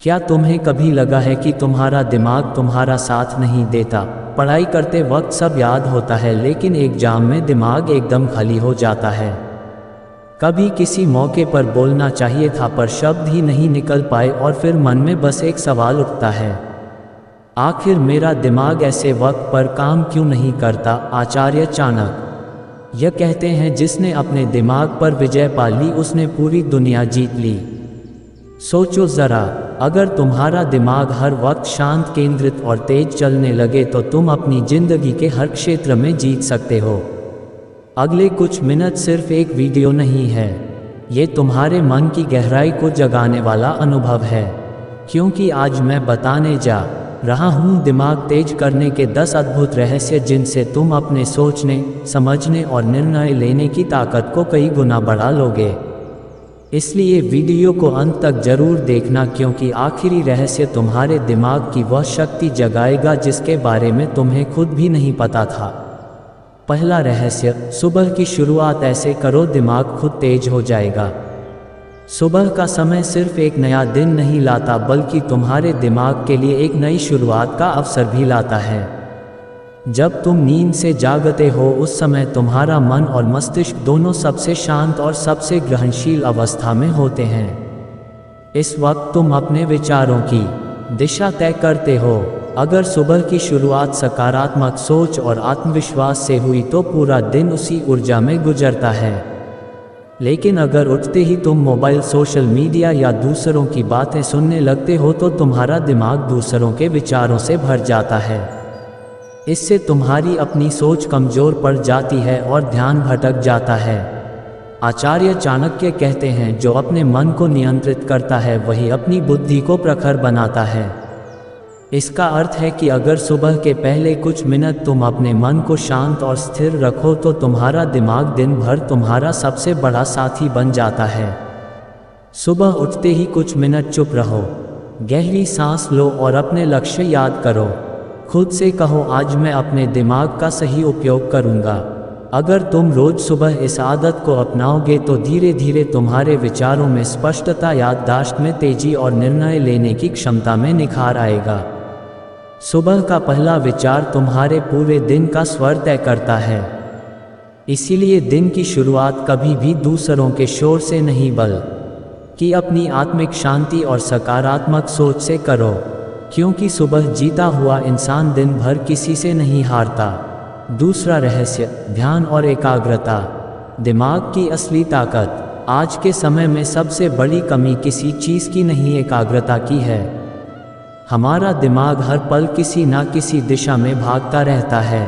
क्या तुम्हें कभी लगा है कि तुम्हारा दिमाग तुम्हारा साथ नहीं देता? पढ़ाई करते वक्त सब याद होता है, लेकिन एग्जाम में दिमाग एकदम खाली हो जाता है। कभी किसी मौके पर बोलना चाहिए था पर शब्द ही नहीं निकल पाए और फिर मन में बस एक सवाल उठता है, आखिर मेरा दिमाग ऐसे वक्त पर काम क्यों नहीं करता? आचार्य चाणक्य यह कहते हैं, जिसने अपने दिमाग पर विजय पा ली उसने पूरी दुनिया जीत ली। सोचो ज़रा, अगर तुम्हारा दिमाग हर वक्त शांत, केंद्रित और तेज चलने लगे तो तुम अपनी जिंदगी के हर क्षेत्र में जीत सकते हो। अगले कुछ मिनट सिर्फ एक वीडियो नहीं है, ये तुम्हारे मन की गहराई को जगाने वाला अनुभव है, क्योंकि आज मैं बताने जा रहा हूँ दिमाग तेज करने के 10 अद्भुत रहस्य, जिनसे तुम अपने सोचने, समझने और निर्णय लेने की ताकत को कई गुना बढ़ा लोगे। इसलिए वीडियो को अंत तक जरूर देखना, क्योंकि आखिरी रहस्य तुम्हारे दिमाग की वह शक्ति जगाएगा जिसके बारे में तुम्हें खुद भी नहीं पता था। पहला रहस्य, सुबह की शुरुआत ऐसे करो दिमाग खुद तेज हो जाएगा। सुबह का समय सिर्फ एक नया दिन नहीं लाता, बल्कि तुम्हारे दिमाग के लिए एक नई शुरुआत का अवसर भी लाता है। जब तुम नींद से जागते हो उस समय तुम्हारा मन और मस्तिष्क दोनों सबसे शांत और सबसे ग्रहणशील अवस्था में होते हैं। इस वक्त तुम अपने विचारों की दिशा तय करते हो। अगर सुबह की शुरुआत सकारात्मक सोच और आत्मविश्वास से हुई तो पूरा दिन उसी ऊर्जा में गुजरता है। लेकिन अगर उठते ही तुम मोबाइल, सोशल मीडिया या दूसरों की बातें सुनने लगते हो तो तुम्हारा दिमाग दूसरों के विचारों से भर जाता है। इससे तुम्हारी अपनी सोच कमज़ोर पड़ जाती है और ध्यान भटक जाता है। आचार्य चाणक्य कहते हैं, जो अपने मन को नियंत्रित करता है वही अपनी बुद्धि को प्रखर बनाता है। इसका अर्थ है कि अगर सुबह के पहले कुछ मिनट तुम अपने मन को शांत और स्थिर रखो तो तुम्हारा दिमाग दिन भर तुम्हारा सबसे बड़ा साथी बन जाता है। सुबह उठते ही कुछ मिनट चुप रहो, गहरी सांस लो और अपने लक्ष्य याद करो। खुद से कहो, आज मैं अपने दिमाग का सही उपयोग करूंगा। अगर तुम रोज सुबह इस आदत को अपनाओगे तो धीरे धीरे तुम्हारे विचारों में स्पष्टता, याददाश्त में तेजी और निर्णय लेने की क्षमता में निखार आएगा। सुबह का पहला विचार तुम्हारे पूरे दिन का स्वर तय करता है। इसीलिए दिन की शुरुआत कभी भी दूसरों के शोर से नहीं बल्कि अपनी आत्मिक शांति और सकारात्मक सोच से करो, क्योंकि सुबह जीता हुआ इंसान दिन भर किसी से नहीं हारता। दूसरा रहस्य, ध्यान और एकाग्रता, दिमाग की असली ताकत। आज के समय में सबसे बड़ी कमी किसी चीज़ की नहीं, एकाग्रता की है। हमारा दिमाग हर पल किसी ना किसी दिशा में भागता रहता है,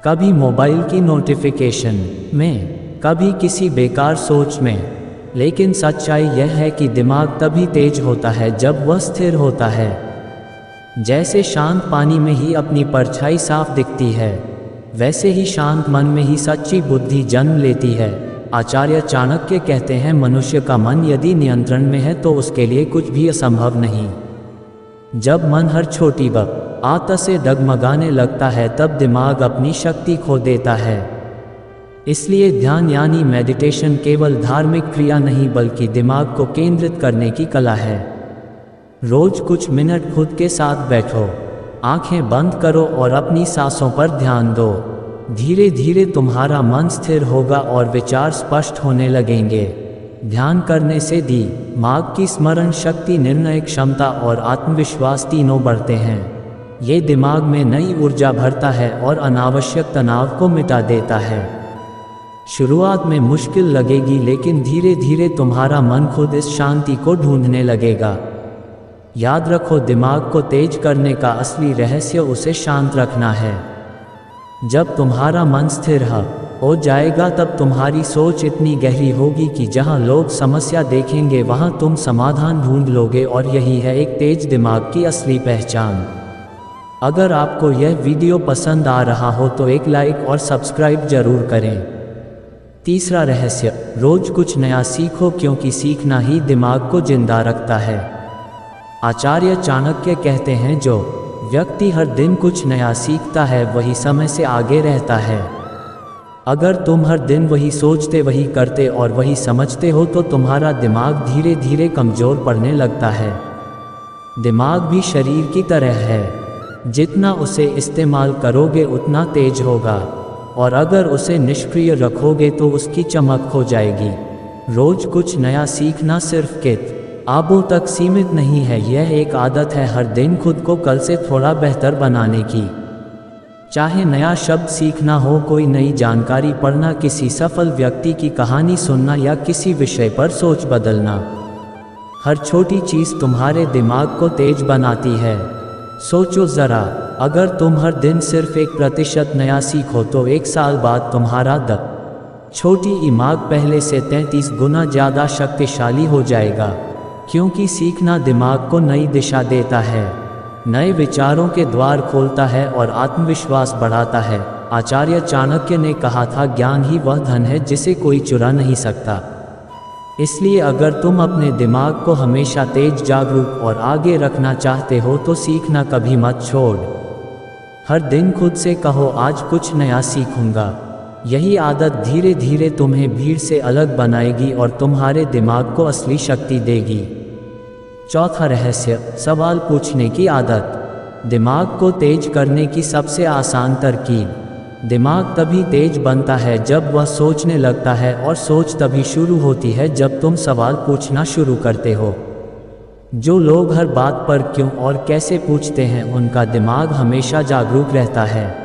कभी मोबाइल की नोटिफिकेशन में, कभी किसी बेकार सोच में। लेकिन सच्चाई यह है कि दिमाग तभी तेज होता है जब वह स्थिर होता है। जैसे शांत पानी में ही अपनी परछाई साफ दिखती है, वैसे ही शांत मन में ही सच्ची बुद्धि जन्म लेती है। आचार्य चाणक्य कहते हैं, मनुष्य का मन यदि नियंत्रण में है तो उसके लिए कुछ भी असंभव नहीं। जब मन हर छोटी बात से डगमगाने लगता है तब दिमाग अपनी शक्ति खो देता है। इसलिए ध्यान यानी मेडिटेशन केवल धार्मिक क्रिया नहीं बल्कि दिमाग को केंद्रित करने की कला है। रोज कुछ मिनट खुद के साथ बैठो, आंखें बंद करो और अपनी सांसों पर ध्यान दो। धीरे धीरे तुम्हारा मन स्थिर होगा और विचार स्पष्ट होने लगेंगे। ध्यान करने से दिमाग की स्मरण शक्ति, निर्णय क्षमता और आत्मविश्वास तीनों बढ़ते हैं। ये दिमाग में नई ऊर्जा भरता है और अनावश्यक तनाव को मिटा देता है। शुरुआत में मुश्किल लगेगी, लेकिन धीरे धीरे तुम्हारा मन खुद इस शांति को ढूंढने लगेगा। याद रखो, दिमाग को तेज करने का असली रहस्य उसे शांत रखना है। जब तुम्हारा मन स्थिर हो जाएगा तब तुम्हारी सोच इतनी गहरी होगी कि जहां लोग समस्या देखेंगे वहां तुम समाधान ढूंढ लोगे, और यही है एक तेज दिमाग की असली पहचान। अगर आपको यह वीडियो पसंद आ रहा हो तो एक लाइक और सब्सक्राइब जरूर करें। तीसरा रहस्य, रोज कुछ नया सीखो, क्योंकि सीखना ही दिमाग को जिंदा रखता है। आचार्य चाणक्य कहते हैं, जो व्यक्ति हर दिन कुछ नया सीखता है वही समय से आगे रहता है। अगर तुम हर दिन वही सोचते, वही करते और वही समझते हो तो तुम्हारा दिमाग धीरे धीरे कमज़ोर पड़ने लगता है। दिमाग भी शरीर की तरह है, जितना उसे इस्तेमाल करोगे उतना तेज होगा, और अगर उसे निष्क्रिय रखोगे तो उसकी चमक खो जाएगी। रोज कुछ नया सीखना सिर्फ किताबों तक सीमित नहीं है, यह एक आदत है हर दिन खुद को कल से थोड़ा बेहतर बनाने की। चाहे नया शब्द सीखना हो, कोई नई जानकारी पढ़ना, किसी सफल व्यक्ति की कहानी सुनना या किसी विषय पर सोच बदलना, हर छोटी चीज़ तुम्हारे दिमाग को तेज बनाती है। सोचो ज़रा, अगर तुम हर दिन सिर्फ 1% नया सीखो तो 1 साल बाद तुम्हारा छोटी दिमाग पहले से 33 गुना ज़्यादा शक्तिशाली हो जाएगा, क्योंकि सीखना दिमाग को नई दिशा देता है, नए विचारों के द्वार खोलता है और आत्मविश्वास बढ़ाता है। आचार्य चाणक्य ने कहा था, ज्ञान ही वह धन है जिसे कोई चुरा नहीं सकता। इसलिए अगर तुम अपने दिमाग को हमेशा तेज, जागरूक और आगे रखना चाहते हो तो सीखना कभी मत छोड़। हर दिन खुद से कहो, आज कुछ नया सीखूंगा। यही आदत धीरे धीरे तुम्हें भीड़ से अलग बनाएगी और तुम्हारे दिमाग को असली शक्ति देगी। चौथा रहस्य, सवाल पूछने की आदत। दिमाग को तेज करने की सबसे आसान तरकीब। दिमाग तभी तेज बनता है जब वह सोचने लगता है, और सोच तभी शुरू होती है जब तुम सवाल पूछना शुरू करते हो। जो लोग हर बात पर क्यों और कैसे पूछते हैं, उनका दिमाग हमेशा जागरूक रहता है।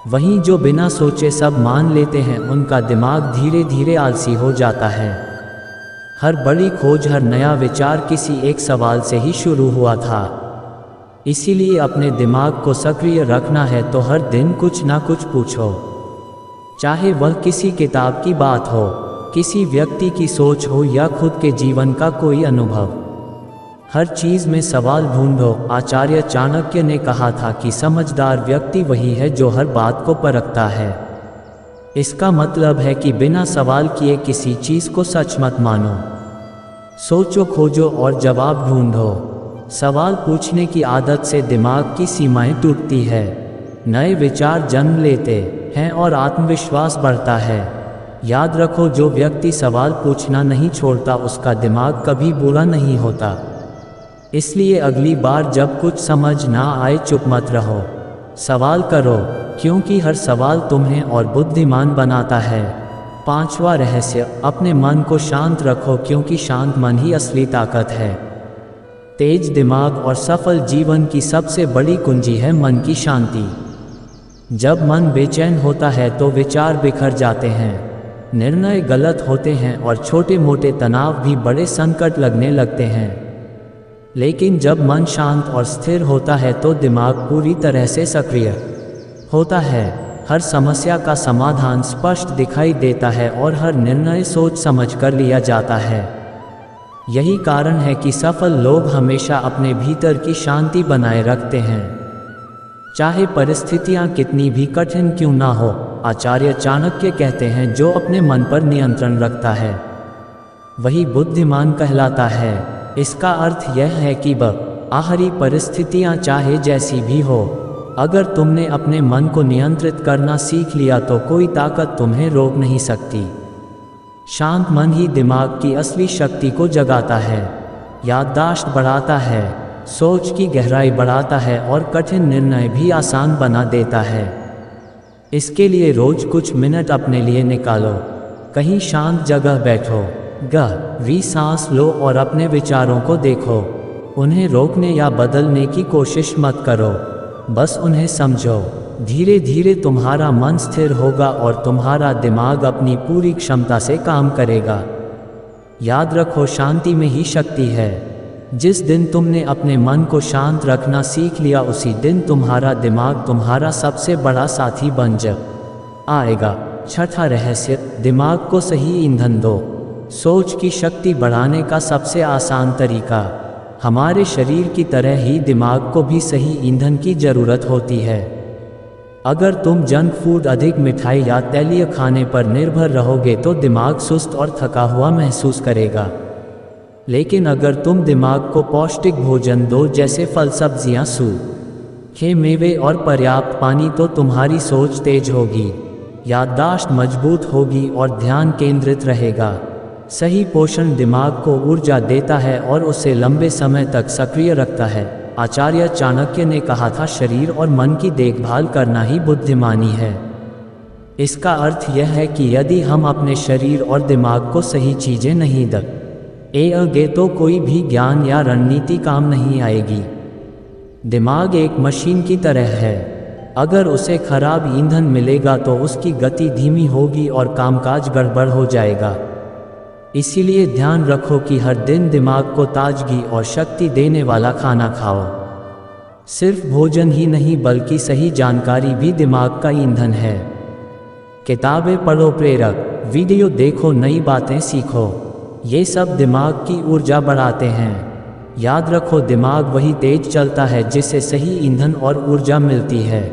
वहीं जो बिना सोचे सब मान लेते हैं, उनका दिमाग धीरे धीरे आलसी हो जाता है। हर बड़ी खोज, हर नया विचार किसी एक सवाल से ही शुरू हुआ था। इसीलिए अपने दिमाग को सक्रिय रखना है तो हर दिन कुछ ना कुछ पूछो, चाहे वह किसी किताब की बात हो, किसी व्यक्ति की सोच हो या खुद के जीवन का कोई अनुभव। हर चीज़ में सवाल ढूंढो। आचार्य चाणक्य ने कहा था कि समझदार व्यक्ति वही है जो हर बात को परखता है। इसका मतलब है कि बिना सवाल किए किसी चीज़ को सच मत मानो। सोचो, खोजो और जवाब ढूंढो। सवाल पूछने की आदत से दिमाग की सीमाएं टूटती है, नए विचार जन्म लेते हैं और आत्मविश्वास बढ़ता है। याद रखो, जो व्यक्ति सवाल पूछना नहीं छोड़ता उसका दिमाग कभी बुरा नहीं होता। इसलिए अगली बार जब कुछ समझ ना आए, चुप मत रहो, सवाल करो, क्योंकि हर सवाल तुम्हें और बुद्धिमान बनाता है। पांचवा रहस्य, अपने मन को शांत रखो, क्योंकि शांत मन ही असली ताकत है। तेज दिमाग और सफल जीवन की सबसे बड़ी कुंजी है मन की शांति। जब मन बेचैन होता है तो विचार बिखर जाते हैं, निर्णय गलत होते हैं और छोटे मोटे तनाव भी बड़े संकट लगने लगते हैं। लेकिन जब मन शांत और स्थिर होता है तो दिमाग पूरी तरह से सक्रिय होता है। हर समस्या का समाधान स्पष्ट दिखाई देता है और हर निर्णय सोच समझ कर लिया जाता है। यही कारण है कि सफल लोग हमेशा अपने भीतर की शांति बनाए रखते हैं, चाहे परिस्थितियां कितनी भी कठिन क्यों ना हो। आचार्य चाणक्य कहते हैं, जो अपने मन पर नियंत्रण रखता है वही बुद्धिमान कहलाता है। इसका अर्थ यह है कि बाहरी परिस्थितियां चाहे जैसी भी हो, अगर तुमने अपने मन को नियंत्रित करना सीख लिया तो कोई ताकत तुम्हें रोक नहीं सकती। शांत मन ही दिमाग की असली शक्ति को जगाता है, याददाश्त बढ़ाता है, सोच की गहराई बढ़ाता है और कठिन निर्णय भी आसान बना देता है। इसके लिए रोज कुछ मिनट अपने लिए निकालो, कहीं शांत जगह बैठो, गहरी सांस लो और अपने विचारों को देखो। उन्हें रोकने या बदलने की कोशिश मत करो, बस उन्हें समझो। धीरे धीरे तुम्हारा मन स्थिर होगा और तुम्हारा दिमाग अपनी पूरी क्षमता से काम करेगा। याद रखो, शांति में ही शक्ति है। जिस दिन तुमने अपने मन को शांत रखना सीख लिया, उसी दिन तुम्हारा दिमाग तुम्हारा सबसे बड़ा साथी बन आएगा। छठा रहस्य, दिमाग को सही ईंधन दो। सोच की शक्ति बढ़ाने का सबसे आसान तरीका, हमारे शरीर की तरह ही दिमाग को भी सही ईंधन की ज़रूरत होती है। अगर तुम जंक फूड, अधिक मिठाई या तैलीय खाने पर निर्भर रहोगे तो दिमाग सुस्त और थका हुआ महसूस करेगा। लेकिन अगर तुम दिमाग को पौष्टिक भोजन दो, जैसे फल, सब्जियां, सूखे मेवे और पर्याप्त पानी, तो तुम्हारी सोच तेज होगी, याददाश्त मजबूत होगी और ध्यान केंद्रित रहेगा। सही पोषण दिमाग को ऊर्जा देता है और उसे लंबे समय तक सक्रिय रखता है। आचार्य चाणक्य ने कहा था, शरीर और मन की देखभाल करना ही बुद्धिमानी है। इसका अर्थ यह है कि यदि हम अपने शरीर और दिमाग को सही चीज़ें नहीं देंगे तो कोई भी ज्ञान या रणनीति काम नहीं आएगी। दिमाग एक मशीन की तरह है, अगर उसे खराब ईंधन मिलेगा तो उसकी गति धीमी होगी और कामकाज गड़बड़ हो जाएगा। इसीलिए ध्यान रखो कि हर दिन दिमाग को ताजगी और शक्ति देने वाला खाना खाओ। सिर्फ भोजन ही नहीं बल्कि सही जानकारी भी दिमाग का ईंधन है। किताबें पढ़ो, प्रेरक वीडियो देखो, नई बातें सीखो, ये सब दिमाग की ऊर्जा बढ़ाते हैं। याद रखो, दिमाग वही तेज चलता है जिसे सही ईंधन और ऊर्जा मिलती है।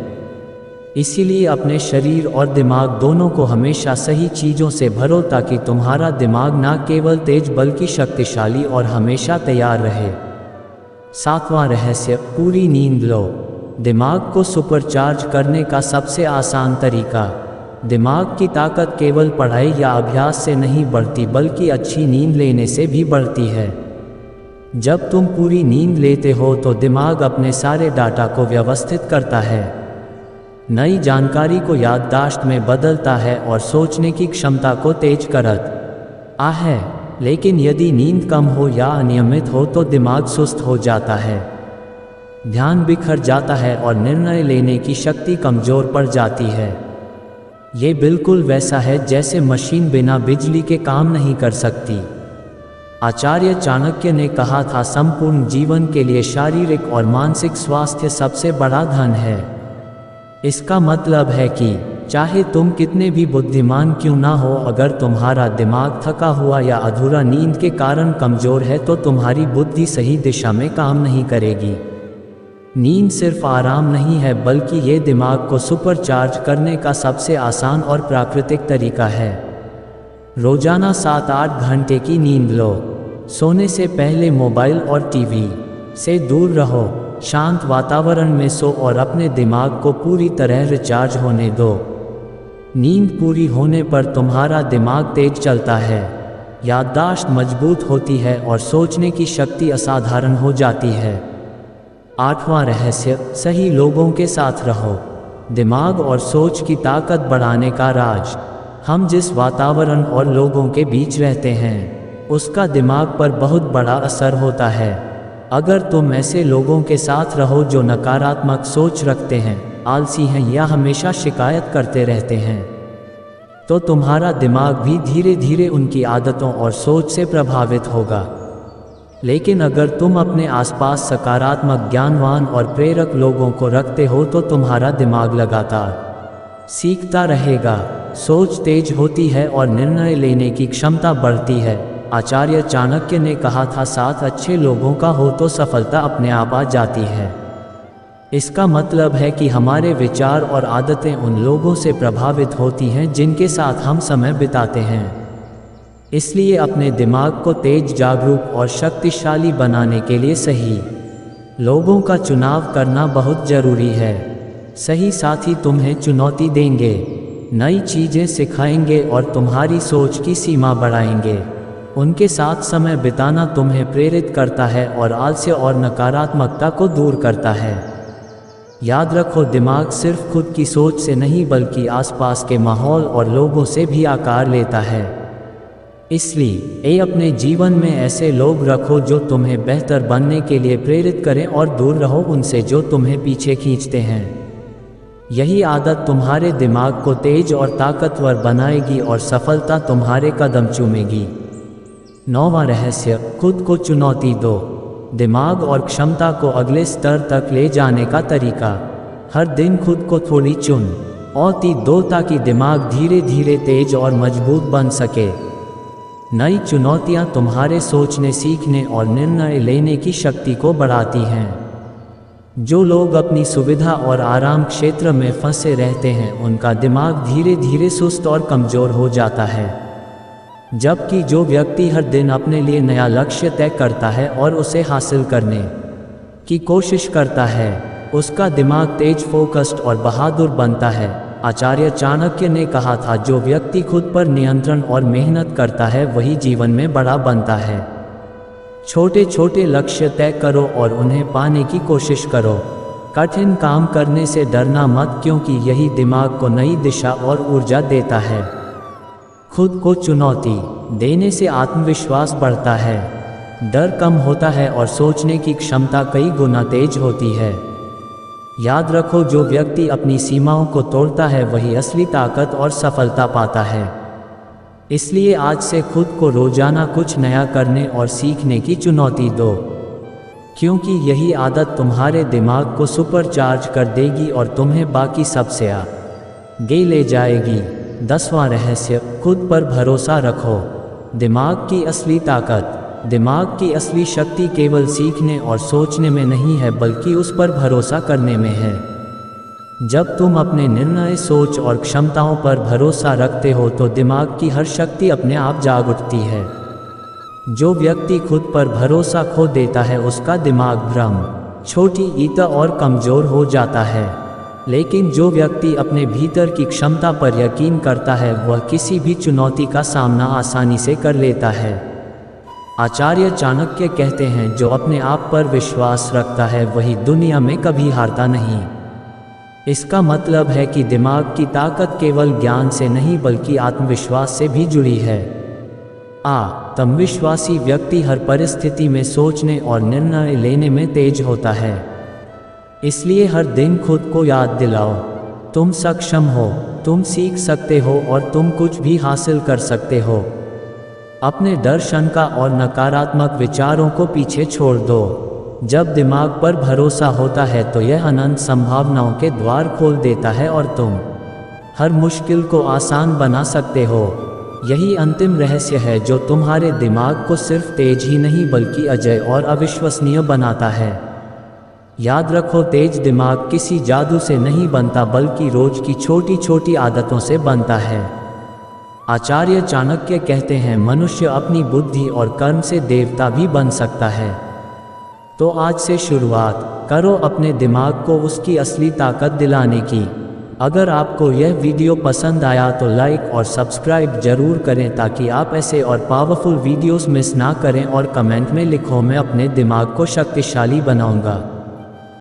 इसीलिए अपने शरीर और दिमाग दोनों को हमेशा सही चीज़ों से भरो ताकि तुम्हारा दिमाग ना केवल तेज बल्कि शक्तिशाली और हमेशा तैयार रहे। 7वां रहस्य, पूरी नींद लो। दिमाग को सुपरचार्ज करने का सबसे आसान तरीका। दिमाग की ताकत केवल पढ़ाई या अभ्यास से नहीं बढ़ती बल्कि अच्छी नींद लेने से भी बढ़ती है। जब तुम पूरी नींद लेते हो तो दिमाग अपने सारे डाटा को व्यवस्थित करता है, नई जानकारी को याददाश्त में बदलता है और सोचने की क्षमता को तेज करता है। लेकिन यदि नींद कम हो या अनियमित हो तो दिमाग सुस्त हो जाता है, ध्यान बिखर जाता है और निर्णय लेने की शक्ति कमज़ोर पड़ जाती है। ये बिल्कुल वैसा है जैसे मशीन बिना बिजली के काम नहीं कर सकती। आचार्य चाणक्य ने कहा था, संपूर्ण जीवन के लिए शारीरिक और मानसिक स्वास्थ्य सबसे बड़ा धन है। इसका मतलब है कि चाहे तुम कितने भी बुद्धिमान क्यों ना हो, अगर तुम्हारा दिमाग थका हुआ या अधूरा नींद के कारण कमज़ोर है तो तुम्हारी बुद्धि सही दिशा में काम नहीं करेगी। नींद सिर्फ आराम नहीं है बल्कि ये दिमाग को सुपरचार्ज करने का सबसे आसान और प्राकृतिक तरीका है। रोजाना 7-8 घंटे की नींद लो। सोने से पहले मोबाइल और टीवी से दूर रहो, शांत वातावरण में सो और अपने दिमाग को पूरी तरह रिचार्ज होने दो। नींद पूरी होने पर तुम्हारा दिमाग तेज चलता है, याददाश्त मजबूत होती है और सोचने की शक्ति असाधारण हो जाती है। 8वां रहस्य, सही लोगों के साथ रहो। दिमाग और सोच की ताकत बढ़ाने का राज। हम जिस वातावरण और लोगों के बीच रहते हैं उसका दिमाग पर बहुत बड़ा असर होता है। अगर तुम ऐसे लोगों के साथ रहो जो नकारात्मक सोच रखते हैं, आलसी हैं या हमेशा शिकायत करते रहते हैं, तो तुम्हारा दिमाग भी धीरे धीरे उनकी आदतों और सोच से प्रभावित होगा। लेकिन अगर तुम अपने आसपास सकारात्मक, ज्ञानवान और प्रेरक लोगों को रखते हो तो तुम्हारा दिमाग लगातार सीखता रहेगा, सोच तेज होती है और निर्णय लेने की क्षमता बढ़ती है। आचार्य चाणक्य ने कहा था, 7 अच्छे लोगों का हो तो सफलता अपने आप आ जाती है। इसका मतलब है कि हमारे विचार और आदतें उन लोगों से प्रभावित होती हैं जिनके साथ हम समय बिताते हैं। इसलिए अपने दिमाग को तेज, जागरूक और शक्तिशाली बनाने के लिए सही लोगों का चुनाव करना बहुत जरूरी है। सही साथी तुम्हें चुनौती देंगे, नई चीज़ें सिखाएंगे और तुम्हारी सोच की सीमा बढ़ाएंगे। उनके साथ समय बिताना तुम्हें प्रेरित करता है और आलस्य और नकारात्मकता को दूर करता है। याद रखो, दिमाग सिर्फ खुद की सोच से नहीं बल्कि आसपास के माहौल और लोगों से भी आकार लेता है। इसलिए अपने जीवन में ऐसे लोग रखो जो तुम्हें बेहतर बनने के लिए प्रेरित करें और दूर रहो उनसे जो तुम्हें पीछे खींचते हैं। यही आदत तुम्हारे दिमाग को तेज और ताकतवर बनाएगी और सफलता तुम्हारे कदम चूमेगी। 9वां रहस्य, खुद को चुनौती दो। दिमाग और क्षमता को अगले स्तर तक ले जाने का तरीका। हर दिन खुद को थोड़ी चुनौती दो ताकि दिमाग धीरे धीरे तेज और मजबूत बन सके। नई चुनौतियां तुम्हारे सोचने, सीखने और निर्णय लेने की शक्ति को बढ़ाती हैं। जो लोग अपनी सुविधा और आराम क्षेत्र में फंसे रहते हैं उनका दिमाग धीरे धीरे सुस्त और कमज़ोर हो जाता है, जबकि जो व्यक्ति हर दिन अपने लिए नया लक्ष्य तय करता है और उसे हासिल करने की कोशिश करता है उसका दिमाग तेज, फोकस्ड और बहादुर बनता है। आचार्य चाणक्य ने कहा था, जो व्यक्ति खुद पर नियंत्रण और मेहनत करता है वही जीवन में बड़ा बनता है। छोटे छोटे लक्ष्य तय करो और उन्हें पाने की कोशिश करो। कठिन काम करने से डरना मत, क्योंकि यही दिमाग को नई दिशा और ऊर्जा देता है। खुद को चुनौती देने से आत्मविश्वास बढ़ता है, डर कम होता है और सोचने की क्षमता कई गुना तेज होती है। याद रखो, जो व्यक्ति अपनी सीमाओं को तोड़ता है वही असली ताकत और सफलता पाता है। इसलिए आज से खुद को रोजाना कुछ नया करने और सीखने की चुनौती दो, क्योंकि यही आदत तुम्हारे दिमाग को सुपरचार्ज कर देगी और तुम्हें बाकी सबसे आगे ले जाएगी। 10वां रहस्य, खुद पर भरोसा रखो। दिमाग की असली ताकत, दिमाग की असली शक्ति केवल सीखने और सोचने में नहीं है, बल्कि उस पर भरोसा करने में है। जब तुम अपने निर्णय, सोच और क्षमताओं पर भरोसा रखते हो तो दिमाग की हर शक्ति अपने आप जाग उठती है। जो व्यक्ति खुद पर भरोसा खो देता है उसका दिमाग भ्रम, छोटी ईता और कमज़ोर हो जाता है। लेकिन जो व्यक्ति अपने भीतर की क्षमता पर यकीन करता है वह किसी भी चुनौती का सामना आसानी से कर लेता है। आचार्य चाणक्य कहते हैं, जो अपने आप पर विश्वास रखता है वही दुनिया में कभी हारता नहीं। इसका मतलब है कि दिमाग की ताकत केवल ज्ञान से नहीं बल्कि आत्मविश्वास से भी जुड़ी है। आत्मविश्वासी व्यक्ति हर परिस्थिति में सोचने और निर्णय लेने में तेज होता है। इसलिए हर दिन खुद को याद दिलाओ, तुम सक्षम हो, तुम सीख सकते हो और तुम कुछ भी हासिल कर सकते हो। अपने डर, शंका और नकारात्मक विचारों को पीछे छोड़ दो। जब दिमाग पर भरोसा होता है तो यह अनंत संभावनाओं के द्वार खोल देता है और तुम हर मुश्किल को आसान बना सकते हो। यही अंतिम रहस्य है जो तुम्हारे दिमाग को सिर्फ तेज ही नहीं बल्कि अजेय और अविश्वसनीय बनाता है। याद रखो, तेज दिमाग किसी जादू से नहीं बनता बल्कि रोज की छोटी छोटी आदतों से बनता है। आचार्य चाणक्य कहते हैं, मनुष्य अपनी बुद्धि और कर्म से देवता भी बन सकता है। तो आज से शुरुआत करो अपने दिमाग को उसकी असली ताकत दिलाने की। अगर आपको यह वीडियो पसंद आया तो लाइक और सब्सक्राइब जरूर करें ताकि आप ऐसे और पावरफुल वीडियोस मिस ना करें, और कमेंट में लिखो, मैं अपने दिमाग को शक्तिशाली बनाऊंगा।